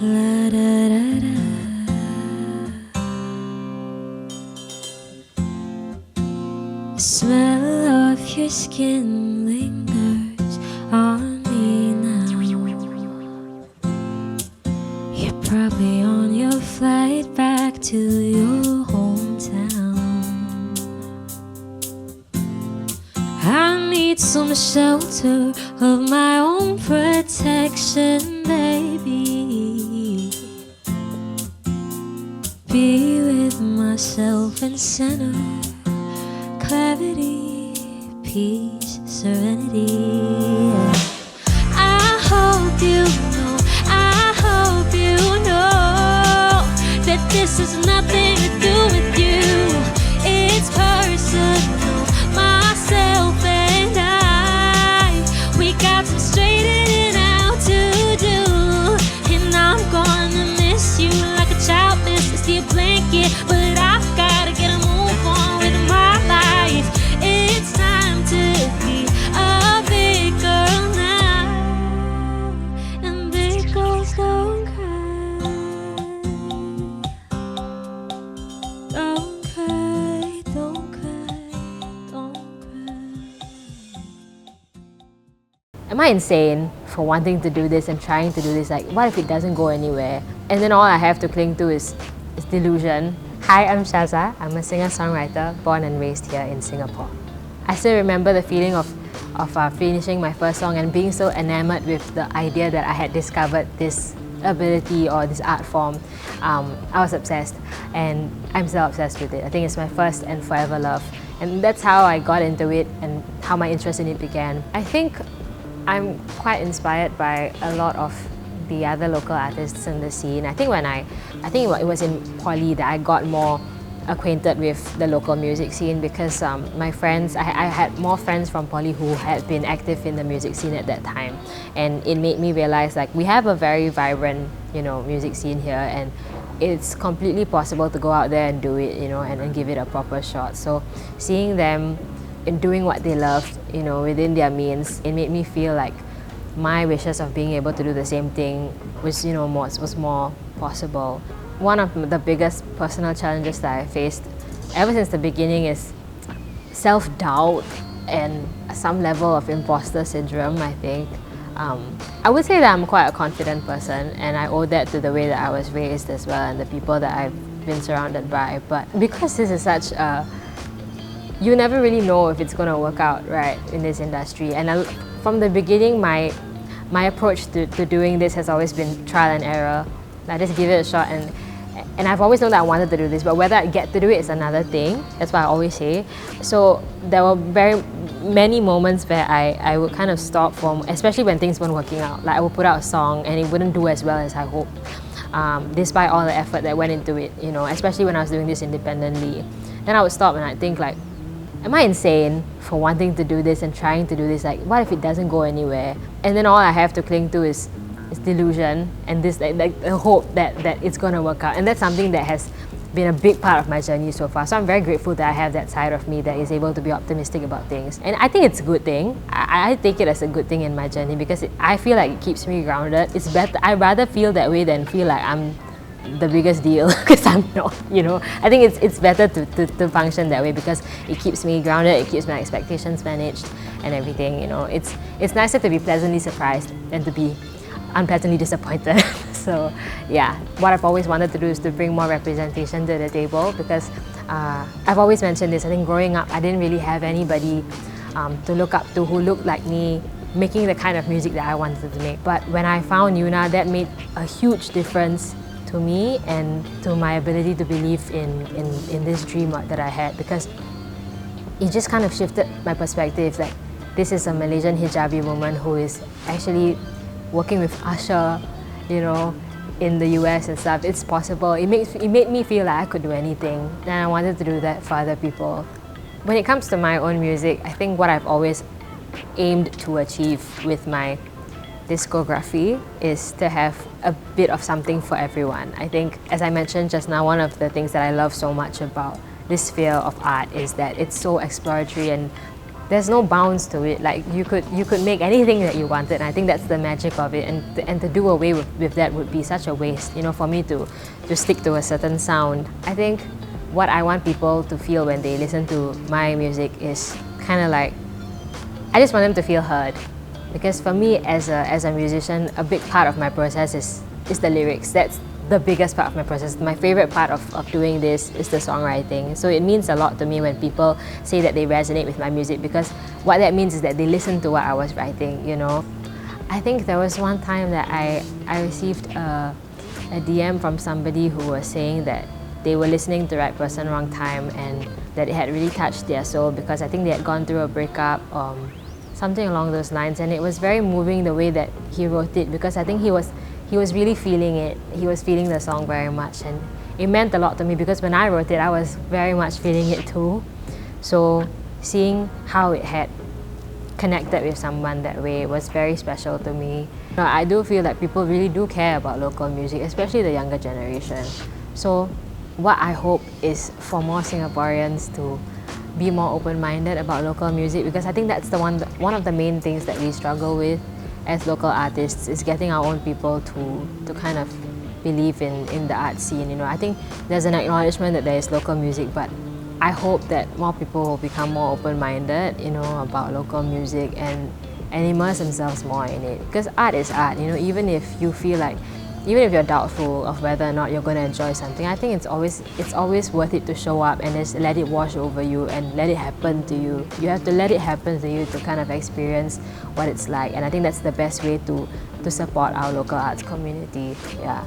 La da da da. The smell of your skin lingers on me now. You're probably on your flight back to your hometown. I need some shelter of my own protection, baby. Be with myself and center, clarity, peace, serenity. I hope you know, I hope you know that this has nothing to do with you. It's personal, myself and I. We got some straightening out to do, and I'm gonna miss you like a child misses your blanket. But I've gotta get a move on with my life. It's time to be a big girl now, and big girls don't cry. Don't cry, don't cry, don't cry. Am I insane for wanting to do this and trying to do this? Like, what if it doesn't go anywhere? And then all I have to cling to is delusion. Hi, I'm Shazza. I'm a singer-songwriter born and raised here in Singapore. I still remember the feeling of finishing my first song and being so enamored with the idea that I had discovered this ability or this art form. I was obsessed, and I'm still obsessed with it. I think it's my first and forever love. And that's how I got into it and how my interest in it began. I think I'm quite inspired by a lot of the other local artists in the scene. I think it was in poly that I got more acquainted with the local music scene, because my friends, I had more friends from poly who had been active in the music scene at that time, and it made me realize like we have a very vibrant, music scene here, and it's completely possible to go out there and do it, and give it a proper shot. So seeing them in doing what they loved, within their means, it made me feel like my wishes of being able to do the same thing was more possible. One of the biggest personal challenges that I faced ever since the beginning is self-doubt and some level of imposter syndrome, I think. I would say that I'm quite a confident person, and I owe that to the way that I was raised as well and the people that I've been surrounded by. But because this is such a... You never really know if it's going to work out, right, in this industry. And from the beginning, my approach to doing this has always been trial and error. I just give it a shot, and I've always known that I wanted to do this, but whether I get to do it is another thing. That's what I always say. So there were very many moments where I would kind of stop from, especially when things weren't working out. Like I would put out a song and it wouldn't do as well as I hoped, despite all the effort that went into it, especially when I was doing this independently. Then I would stop and I'd think like, am I insane for wanting to do this and trying to do this? Like, what if it doesn't go anywhere? And then all I have to cling to is delusion and this like the hope that it's going to work out. And that's something that has been a big part of my journey so far. So I'm very grateful that I have that side of me that is able to be optimistic about things. And I think it's a good thing. I take it as a good thing in my journey because I feel like it keeps me grounded. It's better. I'd rather feel that way than feel like I'm the biggest deal, because I'm not, I think it's better to function that way because it keeps me grounded, it keeps my expectations managed and everything, It's nicer to be pleasantly surprised than to be unpleasantly disappointed. So yeah, what I've always wanted to do is to bring more representation to the table, because I've always mentioned this. I think growing up, I didn't really have anybody to look up to who looked like me, making the kind of music that I wanted to make. But when I found Yuna, that made a huge difference to me and to my ability to believe in this dream that I had, because it just kind of shifted my perspective. Like, this is a Malaysian hijabi woman who is actually working with Usher, in the US and stuff. It's possible. It made me feel like I could do anything, and I wanted to do that for other people. When it comes to my own music, I think what I've always aimed to achieve with my discography is to have a bit of something for everyone. I think, as I mentioned just now, one of the things that I love so much about this sphere of art is that it's so exploratory, and there's no bounds to it. Like you could make anything that you wanted. And I think that's the magic of it. And to do away with that would be such a waste. You know, for me to stick to a certain sound. I think what I want people to feel when they listen to my music is kind of like, I just want them to feel heard. Because for me as a musician, a big part of my process is the lyrics. That's the biggest part of my process. My favorite part of doing this is the songwriting. So it means a lot to me when people say that they resonate with my music, because what that means is that they listen to what I was writing, you know. I think there was one time that I received a DM from somebody who was saying that they were listening to Right Person, Wrong Time, and that it had really touched their soul because I think they had gone through a breakup, something along those lines, and it was very moving the way that he wrote it, because I think he was really feeling it. He was feeling the song very much, and it meant a lot to me because when I wrote it, I was very much feeling it too. So seeing how it had connected with someone that way was very special to me. You know, I do feel that people really do care about local music, especially the younger generation. So what I hope is for more Singaporeans to be more open-minded about local music, because I think that's one of the main things that we struggle with as local artists, is getting our own people to kind of believe in the art scene. You know, I think there's an acknowledgement that there is local music, but I hope that more people will become more open-minded, you know, about local music and immerse themselves more in it. Because art is art, you know, even if you're doubtful of whether or not you're going to enjoy something, I think it's always worth it to show up and just let it wash over you and let it happen to you. You have to let it happen to you to kind of experience what it's like, and I think that's the best way to support our local arts community. Yeah.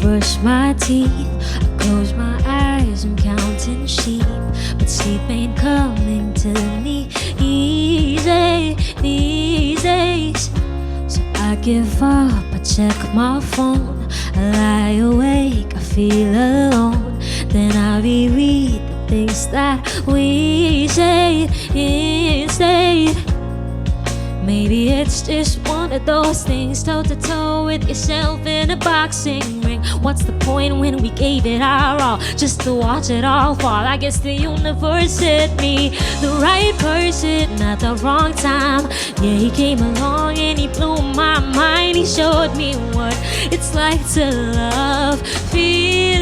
Brush my teeth, I close my eyes, I'm counting sheep, but sleep ain't coming to me easy these days. So I give up, I check my phone, I lie awake, I feel alone. Then I reread the things that we say instead. Maybe it's just one of those things, toe to toe with yourself in a boxing ring. What's the point when we gave it our all, just to watch it all fall? I guess the universe sent me the right person at the wrong time. Yeah, he came along and he blew my mind. He showed me what it's like to love fearlessly.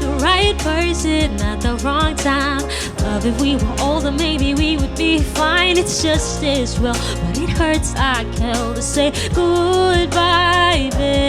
The right person at the wrong time. Love, if we were older, maybe we would be fine. It's just as well, but it hurts like hell to say goodbye, babe.